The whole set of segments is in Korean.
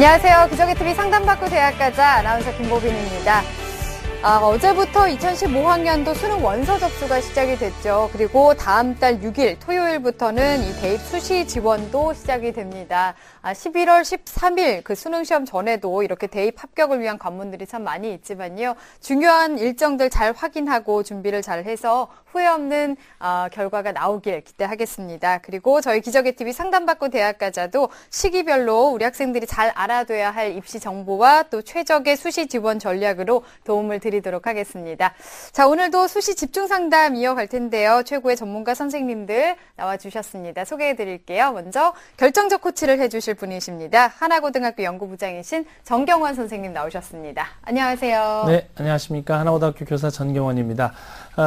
안녕하세요. 기적의TV 상담받고 대학 가자 아나운서 김보빈입니다. 어제부터 2015학년도 수능 원서 접수가 시작이 됐죠. 그리고 다음 달 6일 토요일부터는 이 대입 수시 지원도 시작이 됩니다. 11월 13일 그 수능 시험 전에도 이렇게 대입 합격을 위한 관문들이 참 많이 있지만요. 중요한 일정들 잘 확인하고 준비를 잘 해서 후회 없는 결과가 나오길 기대하겠습니다. 그리고 저희 기적의TV 상담받고 대학 가자도 시기별로 우리 학생들이 잘 알아둬야 할 입시 정보와 또 최적의 수시 지원 전략으로 도움을 드리도록 하겠습니다. 자, 오늘도 수시 집중 상담 이어갈 텐데요. 최고의 전문가 선생님들 나와주셨습니다. 소개해드릴게요. 먼저 결정적 코치를 해주실 분이십니다. 하나고등학교 연구부장이신 전경원 선생님 나오셨습니다. 안녕하세요. 네, 안녕하십니까. 하나고등학교 교사 전경원입니다.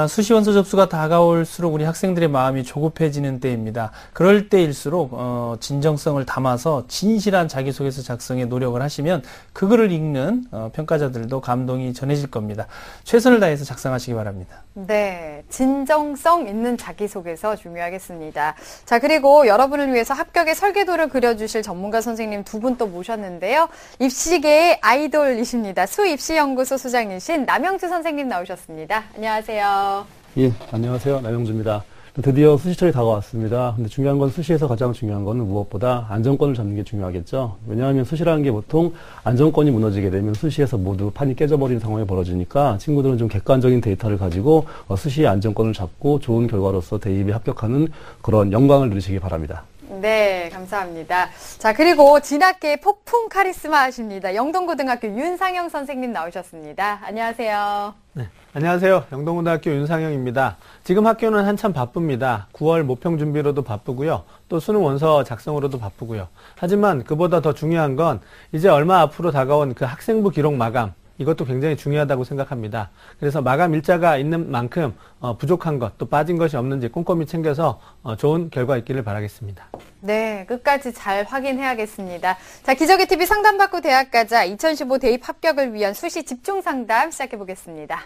수시 원서 접수가 다가올수록 우리 학생들의 마음이 조급해지는 때입니다. 그럴 때일수록 진정성을 담아서 진실한 자기소개서 작성에 노력을 하시면 그거를 읽는 평가자들도 감동이 전해질 겁니다. 최선을 다해서 작성하시기 바랍니다. 네, 진정성 있는 자기소개서 중요하겠습니다. 자, 그리고 여러분을 위해서 합격의 설계도를 그려주실 전문가 선생님 두 분 또 모셨는데요. 입시계의 아이돌이십니다. 수입시연구소 소장이신 남영주 선생님 나오셨습니다. 안녕하세요. 예, 안녕하세요. 남영주입니다. 드디어 수시철이 다가왔습니다. 근데 중요한 건 수시에서 가장 중요한 건 무엇보다 안정권을 잡는 게 중요하겠죠. 왜냐하면 수시라는 게 보통 안정권이 무너지게 되면 수시에서 모두 판이 깨져버리는 상황이 벌어지니까 친구들은 좀 객관적인 데이터를 가지고 수시의 안정권을 잡고 좋은 결과로서 대입에 합격하는 그런 영광을 누리시기 바랍니다. 네, 감사합니다. 자, 그리고 진학계의 폭풍 카리스마 하십니다. 영동고등학교 윤상영 선생님 나오셨습니다. 안녕하세요. 네, 안녕하세요. 영동고등학교 윤상영입니다. 지금 학교는 한참 바쁩니다. 9월 모평 준비로도 바쁘고요. 또 수능 원서 작성으로도 바쁘고요. 하지만 그보다 더 중요한 건 이제 얼마 앞으로 다가온 그 학생부 기록 마감, 이것도 굉장히 중요하다고 생각합니다. 그래서 마감 일자가 있는 만큼 부족한 것, 또 빠진 것이 없는지 꼼꼼히 챙겨서 좋은 결과 있기를 바라겠습니다. 네, 끝까지 잘 확인해야겠습니다. 자, 기적의TV 상담받고 대학 가자 2015 대입 합격을 위한 수시 집중 상담 시작해 보겠습니다.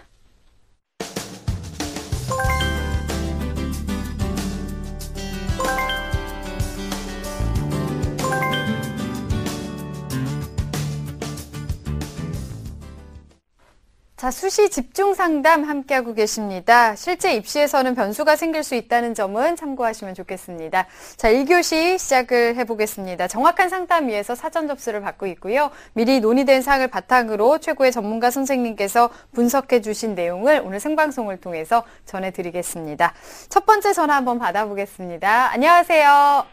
자, 수시 집중 상담 함께하고 계십니다. 실제 입시에서는 변수가 생길 수 있다는 점은 참고하시면 좋겠습니다. 자, 1교시 시작을 해보겠습니다. 정확한 상담 위해서 사전 접수를 받고 있고요. 미리 논의된 사항을 바탕으로 최고의 전문가 선생님께서 분석해 주신 내용을 오늘 생방송을 통해서 전해드리겠습니다. 첫 번째 전화 한번 받아보겠습니다. 안녕하세요.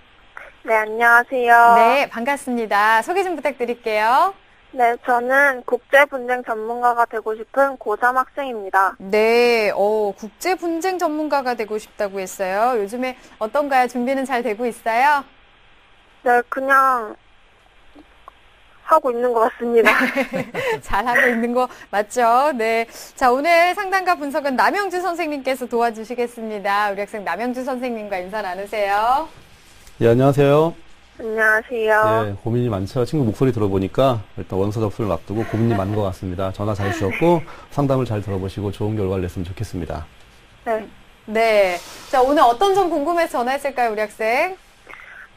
네, 안녕하세요. 네, 반갑습니다. 소개 좀 부탁드릴게요. 네, 저는 국제분쟁 전문가가 되고 싶은 고3 학생입니다. 네, 국제분쟁 전문가가 되고 싶다고 했어요. 요즘에 어떤가요? 준비는 잘 되고 있어요? 네, 그냥 하고 있는 것 같습니다. 잘하고 있는 거 맞죠? 네. 자, 오늘 상담과 분석은 남영주 선생님께서 도와주시겠습니다. 우리 학생 남영주 선생님과 인사 나누세요. 예, 안녕하세요. 안녕하세요. 네, 고민이 많죠. 친구 목소리 들어보니까 일단 원서 접수를 앞두고 고민이 많은 것 같습니다. 전화 잘 주셨고 상담을 잘 들어보시고 좋은 결과를 냈으면 좋겠습니다. 네. 네. 자, 오늘 어떤 점 궁금해서 전화했을까요, 우리 학생?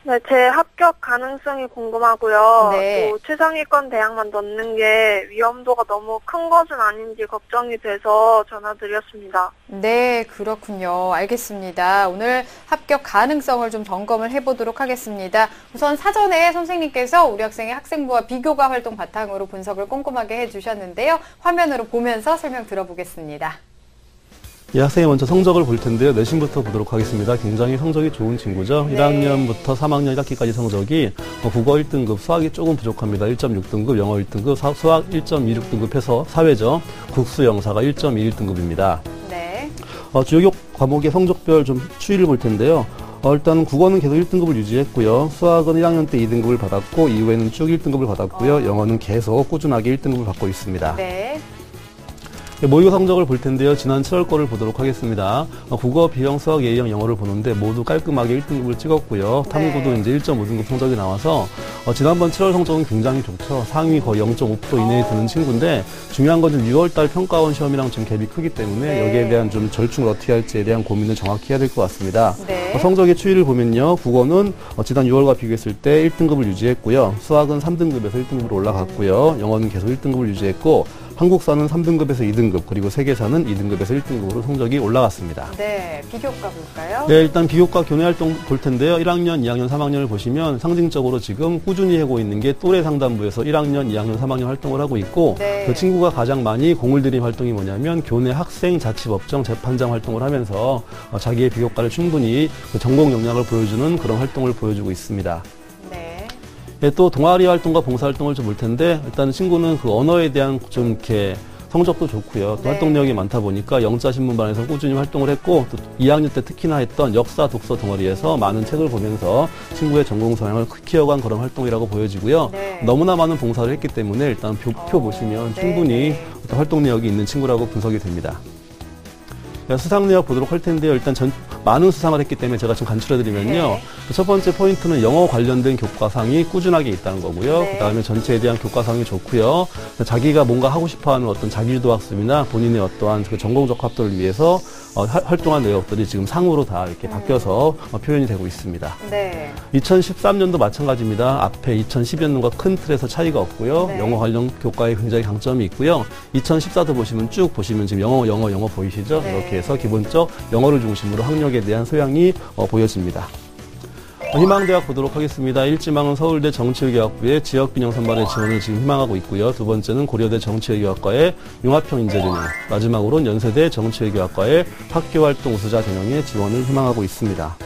네, 제 합격 가능성이 궁금하고요. 네. 또 최상위권 대학만 넣는 게 위험도가 너무 큰 것은 아닌지 걱정이 돼서 전화드렸습니다. 네, 그렇군요. 알겠습니다. 오늘 합격 가능성을 좀 점검을 해보도록 하겠습니다. 우선 사전에 선생님께서 우리 학생의 학생부와 비교과 활동 바탕으로 분석을 꼼꼼하게 해주셨는데요. 화면으로 보면서 설명 들어보겠습니다. 이 학생이 먼저 성적을 볼 텐데요. 내신부터 보도록 하겠습니다. 굉장히 성적이 좋은 친구죠. 네. 1학년부터 3학년 1학기까지 성적이 국어 1등급, 수학이 조금 부족합니다. 1.6등급, 영어 1등급, 수학 1.26등급 해서 사회죠. 국수 영사가 1.21등급입니다. 네. 주요 과목의 성적별 좀 추이를 볼 텐데요. 일단 국어는 계속 1등급을 유지했고요. 수학은 1학년 때 2등급을 받았고 이후에는 쭉 1등급을 받았고요. 영어는 계속 꾸준하게 1등급을 받고 있습니다. 네. 모의고사 성적을 볼 텐데요. 지난 7월 거를 보도록 하겠습니다. 국어, 비영, 수학, 예의영, 영어를 보는데 모두 깔끔하게 1등급을 찍었고요. 탐구도 이제 1.5등급 성적이 나와서 지난번 7월 성적은 굉장히 좋죠. 상위 거의 0.5% 이내에 드는 친구인데 중요한 건 좀 6월달 평가원 시험이랑 좀 갭이 크기 때문에 여기에 대한 좀 절충을 어떻게 할지에 대한 고민을 정확히 해야 될 것 같습니다. 성적의 추이를 보면요. 국어는 지난 6월과 비교했을 때 1등급을 유지했고요. 수학은 3등급에서 1등급으로 올라갔고요. 영어는 계속 1등급을 유지했고 한국사는 3등급에서 2등급, 그리고 세계사는 2등급에서 1등급으로 성적이 올라갔습니다. 네, 비교과 볼까요? 네, 일단 비교과 교내 활동 볼 텐데요. 1학년, 2학년, 3학년을 보시면 상징적으로 지금 꾸준히 하고 있는 게 또래 상담부에서 1학년, 2학년, 3학년 활동을 하고 있고 그 친구가 가장 많이 공을 들인 활동이 뭐냐면 교내 학생, 자치법정, 재판장 활동을 하면서 자기의 비교과를 충분히 그 전공 역량을 보여주는 그런 활동을 보여주고 있습니다. 예, 또 동아리 활동과 봉사활동을 좀 볼 텐데 일단 친구는 그 언어에 대한 좀 이렇게 성적도 좋고요. 또 활동력이 많다 보니까 영자신문반에서 꾸준히 활동을 했고 또 2학년 때 특히나 했던 역사 독서 동아리에서 많은 책을 보면서 친구의 전공 성향을 키워간 그런 활동이라고 보여지고요. 너무나 많은 봉사를 했기 때문에 일단 표 보시면 충분히 활동 내역이 있는 친구라고 분석이 됩니다. 수상 내역 보도록 할 텐데요. 일단 많은 수상을 했기 때문에 제가 좀 간추려드리면요. 첫 번째 포인트는 영어 관련된 교과상이 꾸준하게 있다는 거고요. 그 다음에 전체에 대한 교과상이 좋고요. 자기가 뭔가 하고 싶어하는 어떤 자기주도 학습이나 본인의 어떠한 그 전공적 합도를 위해서 활동한 내역들이 지금 상으로 다 이렇게 바뀌어서 표현이 되고 있습니다. 2013년도 마찬가지입니다. 앞에 2012년도가 큰 틀에서 차이가 없고요. 영어 관련 교과에 굉장히 강점이 있고요. 2014도 보시면 쭉 보시면 지금 영어 보이시죠? 이렇게 해서 기본적 영어를 중심으로 학력에 대한 소양이 보여집니다. 희망대학 보도록 하겠습니다. 1지망은 서울대 정치외교학부의 지역균형 선발의 지원을 지금 희망하고 있고요. 두 번째는 고려대 정치외교학과의 융합형 인재 전형, 마지막으로는 연세대 정치외교학과의 학교활동 우수자 전형의 지원을 희망하고 있습니다.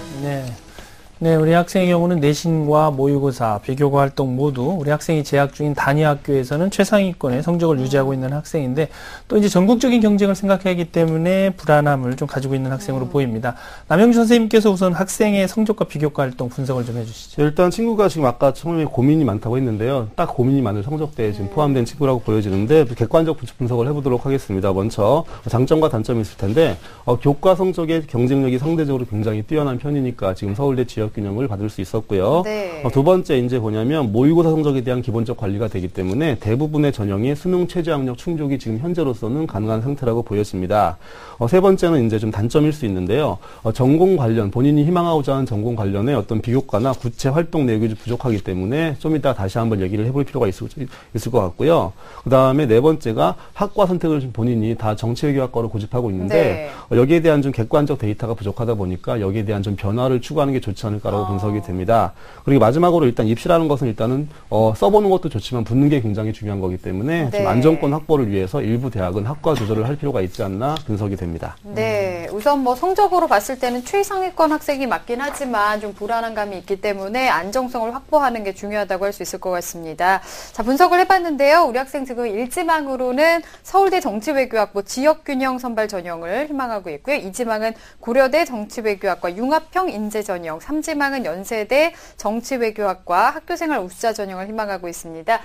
네, 우리 학생의 경우는 내신과 모의고사, 비교과 활동 모두 우리 학생이 재학 중인 단위 학교에서는 최상위권의 성적을 유지하고 있는 학생인데 또 이제 전국적인 경쟁을 생각하기 때문에 불안함을 좀 가지고 있는 학생으로 보입니다. 남영주 선생님께서 우선 학생의 성적과 비교과 활동 분석을 좀 해주시죠. 일단 친구가 지금 아까 처음에 고민이 많다고 했는데요. 딱 고민이 많은 성적대에 지금 포함된 친구라고 보여지는데 객관적 분석을 해보도록 하겠습니다. 먼저 장점과 단점이 있을 텐데 교과 성적의 경쟁력이 상대적으로 굉장히 뛰어난 편이니까 지금 서울대 지역균형을 받을 수 있었고요. 두 번째 이제 뭐냐면 모의고사 성적에 대한 기본적 관리가 되기 때문에 대부분의 전형이 수능 최저학력 충족이 지금 현재로서는 가능한 상태라고 보여집니다. 세 번째는 이제 좀 단점일 수 있는데요. 전공 관련 본인이 희망하고자 하는 전공 관련의 어떤 비교과나 구체 활동 내역이 좀 부족하기 때문에 좀 이따 다시 한번 얘기를 해볼 필요가 있을 것 같고요. 그 다음에 네 번째가 학과 선택을 좀 본인이 다 정치외교학과로 고집하고 있는데 여기에 대한 좀 객관적 데이터가 부족하다 보니까 여기에 대한 좀 변화를 추구하는 게 좋지 않을까라고 분석이 됩니다. 그리고 마지막으로 일단 입시라는 것은 일단은 써보는 것도 좋지만 붙는 게 굉장히 중요한 거기 때문에 좀 안정권 확보를 위해서 일부 대학은 학과 조절을 할 필요가 있지 않나 분석이 됩니다. 네, 우선 뭐 성적으로 봤을 때는 최상위권 학생이 맞긴 하지만 좀 불안한 감이 있기 때문에 안정성을 확보하는 게 중요하다고 할 수 있을 것 같습니다. 자, 분석을 해봤는데요. 우리 학생 지금 1지망으로는 서울대 정치외교학부 지역균형 선발 전형을 희망하고 있고요. 2지망은 고려대 정치외교학과 융합형 인재 전형, 3지망은 연세대 정치외교학과 학교생활 우수자 전형을 희망하고 있습니다.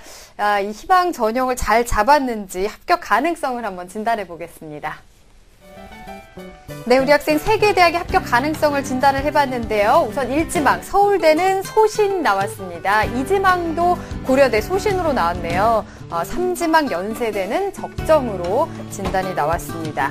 이 희망 전형을 잘 잡았는지 합격 가능성을 한번 진단해 보겠습니다. 네, 우리 학생 3개 대학의 합격 가능성을 진단을 해봤는데요. 우선 1지망 서울대는 소신 나왔습니다. 2지망도 고려대 소신으로 나왔네요. 3지망 연세대는 적정으로 진단이 나왔습니다.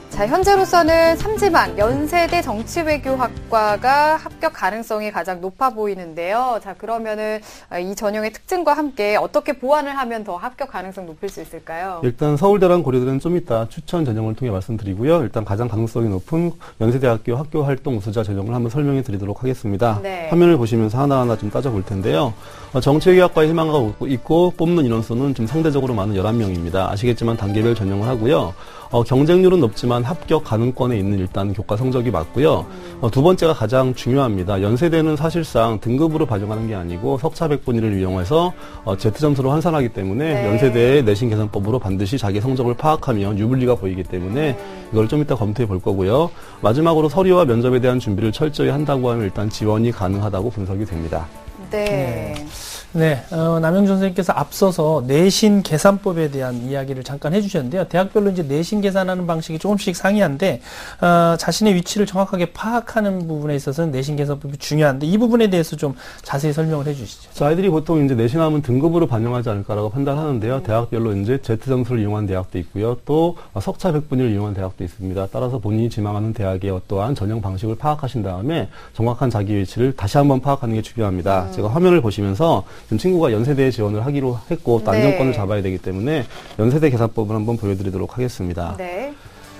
자, 현재로서는 3지망 연세대 정치외교학과가 합격 가능성이 가장 높아 보이는데요. 자, 그러면은 이 전형의 특징과 함께 어떻게 보완을 하면 더 합격 가능성 높일 수 있을까요? 일단 서울대랑 고려대는 좀 이따 추천 전형을 통해 말씀드리고요. 일단 가장 가능성이 높은 연세대학교 학교활동 우수자 전형을 한번 설명해 드리도록 하겠습니다. 화면을 보시면서 하나하나 좀 따져볼 텐데요. 정치외교학과에 희망하고 있고 뽑는 인원수는 좀 상대적으로 많은 11명입니다. 아시겠지만 단계별 전형을 하고요. 경쟁률은 높지만 합격 가능권에 있는 일단 교과 성적이 맞고요. 두 번째가 가장 중요합니다. 연세대는 사실상 등급으로 반영하는 게 아니고 석차 백분위를 이용해서 Z점수로 환산하기 때문에 연세대의 내신 계산법으로 반드시 자기 성적을 파악하면 유불리가 보이기 때문에 이걸 좀 이따 검토해 볼 거고요. 마지막으로 서류와 면접에 대한 준비를 철저히 한다고 하면 일단 지원이 가능하다고 분석이 됩니다. 네. 네, 남영준 선생님께서 앞서서 내신 계산법에 대한 이야기를 잠깐 해주셨는데요. 대학별로 이제 내신 계산하는 방식이 조금씩 상이한데, 자신의 위치를 정확하게 파악하는 부분에 있어서는 내신 계산법이 중요한데, 이 부분에 대해서 좀 자세히 설명을 해주시죠. 아이들이 보통 이제 내신하면 등급으로 반영하지 않을까라고 판단하는데요. 대학별로 이제 Z점수를 이용한 대학도 있고요. 또 석차 100분위를 이용한 대학도 있습니다. 따라서 본인이 지망하는 대학의 어떠한 전형 방식을 파악하신 다음에 정확한 자기 위치를 다시 한번 파악하는 게 중요합니다. 제가 화면을 보시면서 지금 친구가 연세대에 지원을 하기로 했고 또 안정권을 잡아야 되기 때문에 연세대 계산법을 한번 보여드리도록 하겠습니다. 네.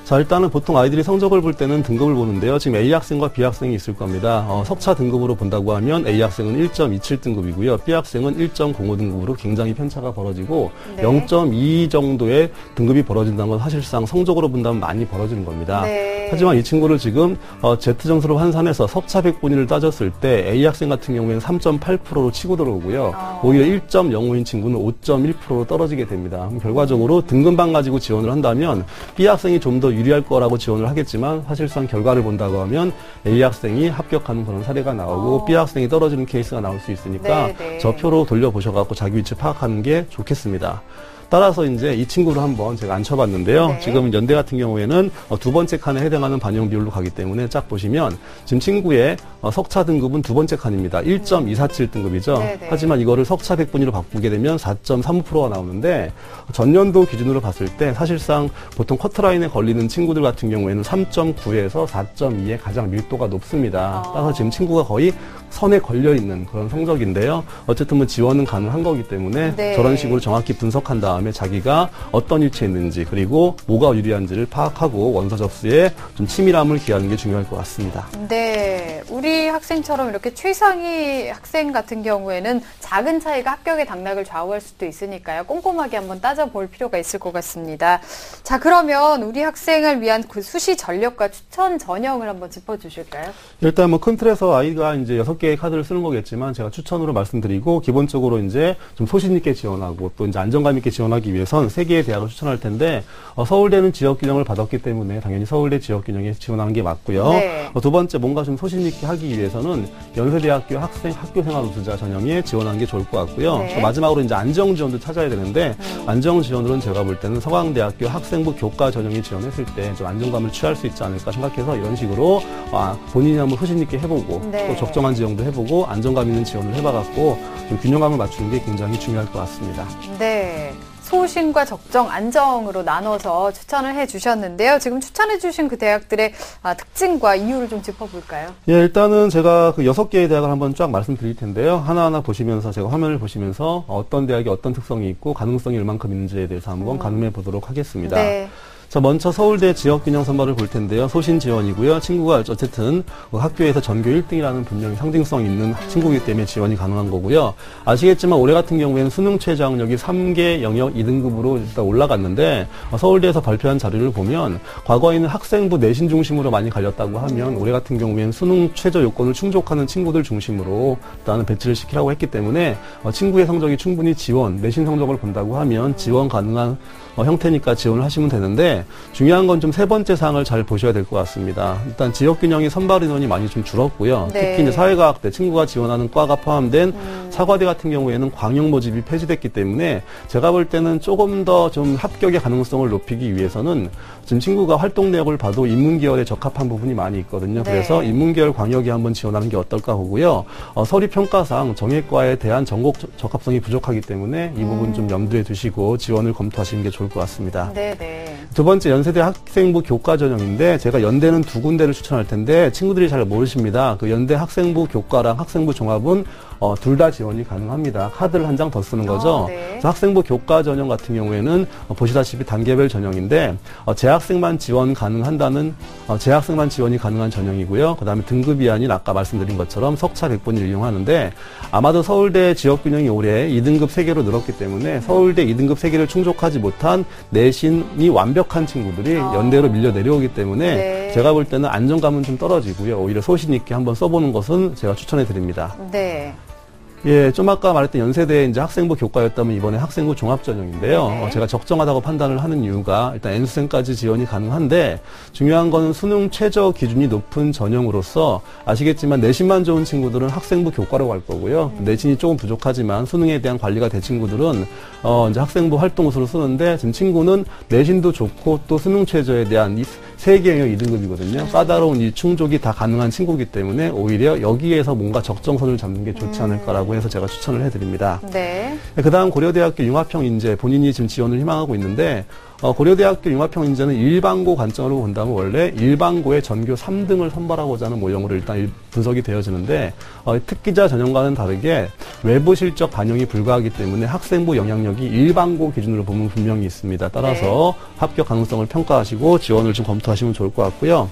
자, 일단은 보통 아이들이 성적을 볼 때는 등급을 보는데요. 지금 A 학생과 B 학생이 있을 겁니다. 석차 등급으로 본다고 하면 A 학생은 1.27등급이고요. B 학생은 1.05등급으로 굉장히 편차가 벌어지고 네. 0.2 정도의 등급이 벌어진다는 건 사실상 성적으로 본다면 많이 벌어지는 겁니다. 네. 하지만 이 친구를 지금 Z점수로 환산해서 석차 100분위를 따졌을 때 A 학생 같은 경우에는 3.8%로 치고 들어오고요. 오히려 1.05인 친구는 5.1%로 떨어지게 됩니다. 그럼 결과적으로 등급만 가지고 지원을 한다면 B 학생이 좀 더 유리할 거라고 지원을 하겠지만 사실상 결과를 본다고 하면 A 학생이 합격하는 그런 사례가 나오고 B 학생이 떨어지는 케이스가 나올 수 있으니까 네. 저 표로 돌려보셔갖고 자기 위치 파악하는 게 좋겠습니다. 따라서 이제 이 친구를 한번 제가 앉혀봤는데요. 네. 지금 연대 같은 경우에는 두 번째 칸에 해당하는 반영 비율로 가기 때문에 쫙 보시면 지금 친구의 석차 등급은 두 번째 칸입니다. 1.247등급이죠. 네, 네. 하지만 이거를 석차 100분위로 바꾸게 되면 4.35%가 나오는데 전년도 기준으로 봤을 때 사실상 보통 커트라인에 걸리는 친구들 같은 경우에는 3.9에서 4.2의 가장 밀도가 높습니다. 따라서 지금 친구가 거의 선에 걸려있는 그런 성적인데요. 어쨌든 뭐 지원은 가능한 거기 때문에 네. 저런 식으로 정확히 분석한 다음에 자기가 어떤 위치에 있는지 그리고 뭐가 유리한지를 파악하고 원서 접수에 좀 치밀함을 기하는 게 중요할 것 같습니다. 네. 우리 학생처럼 이렇게 최상위 학생 같은 경우에는 작은 차이가 합격의 당락을 좌우할 수도 있으니까요. 꼼꼼하게 한번 따져볼 필요가 있을 것 같습니다. 자, 그러면 우리 학생을 위한 그 수시 전력과 추천 전형을 한번 짚어주실까요? 일단 뭐 큰 틀에서 아이가 이제 6개의 카드를 쓰는 거겠지만 제가 추천으로 말씀드리고 기본적으로 이제 좀 소신 있게 지원하고 또 이제 안정감 있게 지원하기 위해선 3개의 대학을 추천할 텐데 서울대는 지역균형을 받았기 때문에 당연히 서울대 지역균형에 지원하는 게 맞고요. 네. 두 번째 뭔가 좀 소신 있게 하기 위해서는 연세대학교 학교생활 우수자 전형에 지원하는 게 좋을 것 같고요. 네. 또 마지막으로 이제 안정 지원도 찾아야 되는데 안정 지원으로는 제가 볼 때는 서강대학교 학생부 교과 전형에 지원했을 때 좀 안정감을 취할 수 있지 않을까 생각해서 이런 식으로 본인이 한번 소신 있게 해보고 네. 또 적정한 지형도 해보고 안정감 있는 지원을 해봐갖고 좀 균형감을 맞추는 게 굉장히 중요할 것 같습니다. 네. 소신과 적정, 안정으로 나눠서 추천을 해주셨는데요. 지금 추천해주신 그 대학들의 특징과 이유를 좀 짚어볼까요? 예, 일단은 제가 그 6개의 대학을 한번 쫙 말씀드릴 텐데요. 하나하나 보시면서 제가 화면을 보시면서 어떤 대학이 어떤 특성이 있고 가능성이 얼만큼 있는지에 대해서 한번 가늠해 보도록 하겠습니다. 네. 자, 먼저 서울대 지역균형 선발을 볼 텐데요. 소신 지원이고요. 친구가 어쨌든 학교에서 전교 1등이라는 분명히 상징성 있는 친구이기 때문에 지원이 가능한 거고요. 아시겠지만 올해 같은 경우에는 수능 최저학력이 3개 영역 2등급으로 일단 올라갔는데 서울대에서 발표한 자료를 보면 과거에는 학생부 내신 중심으로 많이 갈렸다고 하면 올해 같은 경우에는 수능 최저 요건을 충족하는 친구들 중심으로 일단은 배치를 시키라고 했기 때문에 친구의 성적이 충분히 내신 성적을 본다고 하면 지원 가능한 형태니까 지원을 하시면 되는데 중요한 건 좀 세 번째 사항을 잘 보셔야 될 것 같습니다. 일단 지역균형이 선발 인원이 많이 좀 줄었고요. 네. 특히 이제 사회과학대 친구가 지원하는 과가 포함된 사과대 같은 경우에는 광역 모집이 폐지됐기 때문에 제가 볼 때는 조금 더 좀 합격의 가능성을 높이기 위해서는 지금 친구가 활동 내역을 봐도 인문계열에 적합한 부분이 많이 있거든요. 네. 그래서 인문계열 광역에 한번 지원하는 게 어떨까 보고요. 서류평가상 정예과에 대한 전공 적합성이 부족하기 때문에 이 부분 좀 염두에 두시고 지원을 검토하시는 게 좋을 것 같습니다. 네네. 두 번째 연세대 학생부 교과 전형인데 제가 연대는 2군데를 추천할 텐데 친구들이 잘 모르십니다. 그 연대 학생부 교과랑 학생부 종합은 둘 다 지원이 가능합니다. 카드를 한 장 더 쓰는 거죠. 네. 그래서 학생부 교과 전형 같은 경우에는 보시다시피 단계별 전형인데 재학생만 지원이 가능한 전형이고요. 그다음에 등급이 아닌 아까 말씀드린 것처럼 석차 100분위를 이용하는데 아마도 서울대 지역균형이 올해 2등급 3개로 늘었기 때문에 서울대 2등급 3개를 충족하지 못한 내신이 완벽한 친구들이 연대로 밀려 내려오기 때문에 네. 제가 볼 때는 안정감은 좀 떨어지고요. 오히려 소신 있게 한번 써보는 것은 제가 추천해 드립니다. 네. 예, 좀 아까 말했던 연세대 이제 학생부 교과였다면 이번에 학생부 종합전형인데요. 네. 제가 적정하다고 판단을 하는 이유가 일단 N수생까지 지원이 가능한데 중요한 거는 수능 최저 기준이 높은 전형으로서 아시겠지만 내신만 좋은 친구들은 학생부 교과로 갈 거고요. 내신이 조금 부족하지만 수능에 대한 관리가 된 친구들은 이제 학생부 활동수로 쓰는데 지금 친구는 내신도 좋고 또 수능 최저에 대한 이 세개 영역 2등급이거든요. 까다로운 이 충족이 다 가능한 친구이기 때문에 오히려 여기에서 뭔가 적정선을 잡는 게 좋지 않을까라고 해서 제가 추천을 해드립니다. 네. 그 다음 고려대학교 융합형 인재 본인이 지금 지원을 희망하고 있는데 고려대학교 융합형 인재는 일반고 관점으로 본다면 원래 일반고의 전교 3등을 선발하고자 하는 모형으로 일단 분석이 되어지는데 특기자 전형과는 다르게 외부 실적 반영이 불가하기 때문에 학생부 영향력이 일반고 기준으로 보면 분명히 있습니다. 따라서 합격 가능성을 평가하시고 지원을 좀 검토하시면 좋을 것 같고요.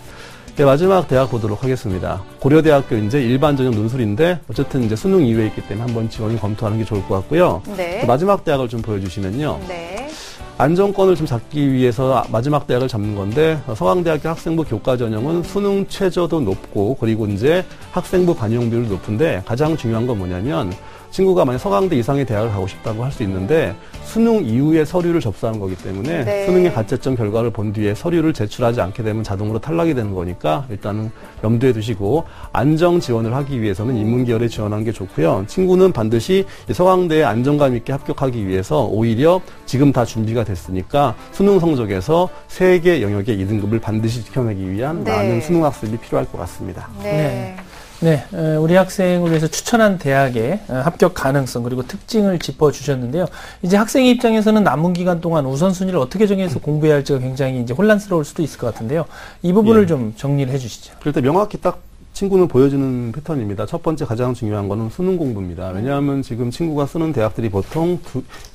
네, 마지막 대학 보도록 하겠습니다. 고려대학교 이제 일반 전형 논술인데 어쨌든 이제 수능 이후에 있기 때문에 한번 지원을 검토하는 게 좋을 것 같고요. 네. 마지막 대학을 좀 보여주시면요. 네. 안정권을 좀 잡기 위해서 마지막 대학을 잡는 건데 서강대학교 학생부 교과 전형은 수능 최저도 높고 그리고 이제 학생부 반영 비율도 높은데 가장 중요한 건 뭐냐면 친구가 만약 서강대 이상의 대학을 가고 싶다고 할 수 있는데 수능 이후에 서류를 접수하는 거기 때문에 네. 수능의 가채점 결과를 본 뒤에 서류를 제출하지 않게 되면 자동으로 탈락이 되는 거니까 일단은 염두에 두시고 안정 지원을 하기 위해서는 인문계열에 지원하는 게 좋고요. 친구는 반드시 서강대에 안정감 있게 합격하기 위해서 오히려 지금 다 준비가 됐으니까 수능 성적에서 3개 영역의 2등급을 반드시 지켜내기 위한 네. 많은 수능 학습이 필요할 것 같습니다. 네. 네, 우리 학생을 위해서 추천한 대학의 합격 가능성 그리고 특징을 짚어주셨는데요. 이제 학생의 입장에서는 남은 기간 동안 우선순위를 어떻게 정해서 공부해야 할지가 굉장히 이제 혼란스러울 수도 있을 것 같은데요. 이 부분을 예. 좀 정리를 해주시죠. 그럴 때 명확히 딱 친구는 보여주는 패턴입니다. 첫 번째 가장 중요한 거는 수능 공부입니다. 왜냐하면 지금 친구가 쓰는 대학들이 보통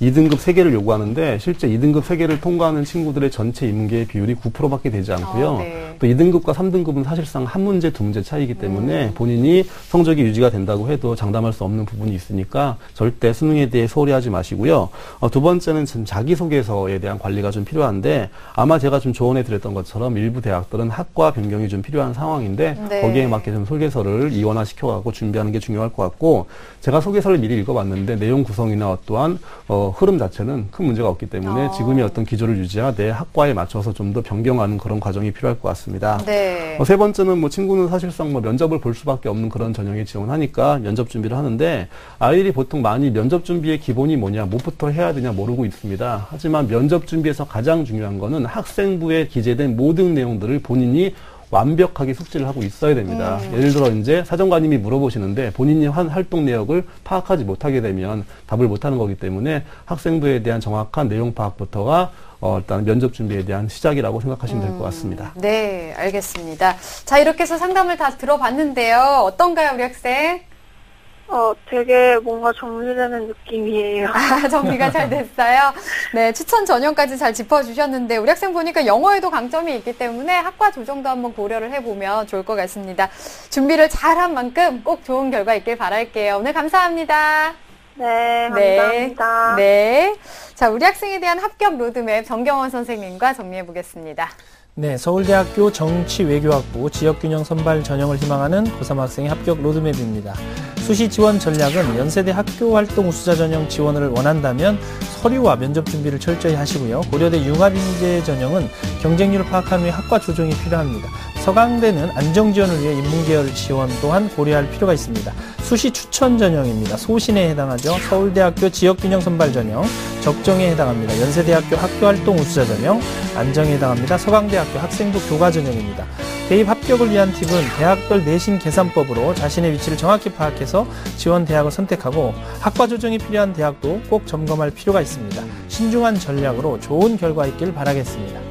2등급 3개를 요구하는데 실제 2등급 3개를 통과하는 친구들의 전체 인문계의 비율이 9%밖에 되지 않고요. 네. 또 2등급과 3등급은 사실상 한 문제, 두 문제 차이기 때문에 본인이 성적이 유지가 된다고 해도 장담할 수 없는 부분이 있으니까 절대 수능에 대해 소홀히 하지 마시고요. 두 번째는 지금 자기소개서에 대한 관리가 좀 필요한데 아마 제가 좀 조언해 드렸던 것처럼 일부 대학들은 학과 변경이 좀 필요한 상황인데 네. 거기에 맞게 좀 소개서를 이원화시켜가고 준비하는 게 중요할 것 같고 제가 소개서를 미리 읽어봤는데 내용 구성이나 또한 흐름 자체는 큰 문제가 없기 때문에 지금의 어떤 기조를 유지하되 학과에 맞춰서 좀 더 변경하는 그런 과정이 필요할 것 같습니다. 네. 세 번째는 친구는 사실상 면접을 볼 수밖에 없는 그런 전형에 지원하니까 면접 준비를 하는데 아이들이 보통 많이 면접 준비의 기본이 뭐냐, 뭐부터 해야 되냐 모르고 있습니다. 하지만 면접 준비에서 가장 중요한 거는 학생부에 기재된 모든 내용들을 본인이 완벽하게 숙지를 하고 있어야 됩니다. 예를 들어 이제 사정관님이 물어보시는데 본인이 한 활동 내역을 파악하지 못하게 되면 답을 못하는 거기 때문에 학생부에 대한 정확한 내용 파악부터가 일단 면접 준비에 대한 시작이라고 생각하시면 될 것 같습니다. 네, 알겠습니다. 자, 이렇게 해서 상담을 다 들어봤는데요. 어떤가요, 우리 학생? 되게 뭔가 정리되는 느낌이에요. 아, 정리가 잘 됐어요. 네, 추천 전형까지 잘 짚어주셨는데 우리 학생 보니까 영어에도 강점이 있기 때문에 학과 조정도 한번 고려를 해보면 좋을 것 같습니다. 준비를 잘한 만큼 꼭 좋은 결과 있길 바랄게요. 오늘 감사합니다. 네, 감사합니다. 네. 자, 우리 학생에 대한 합격 로드맵 정경원 선생님과 정리해 보겠습니다. 네, 서울대학교 정치외교학부 지역균형 선발 전형을 희망하는 고3 학생의 합격 로드맵입니다. 수시 지원 전략은 연세대 학교활동 우수자 전형 지원을 원한다면 서류와 면접 준비를 철저히 하시고요. 고려대 융합인재 전형은 경쟁률을 파악한 후에 학과 조정이 필요합니다. 서강대는 안정지원을 위해 인문계열 지원 또한 고려할 필요가 있습니다. 수시 추천 전형입니다. 소신에 해당하죠. 서울대학교 지역균형 선발 전형, 적정에 해당합니다. 연세대학교 학교활동 우수자 전형, 안정에 해당합니다. 서강대학교 학생부 교과 전형입니다. 대입 합격을 위한 팁은 대학별 내신 계산법으로 자신의 위치를 정확히 파악해서 지원 대학을 선택하고 학과 조정이 필요한 대학도 꼭 점검할 필요가 있습니다. 신중한 전략으로 좋은 결과 있길 바라겠습니다.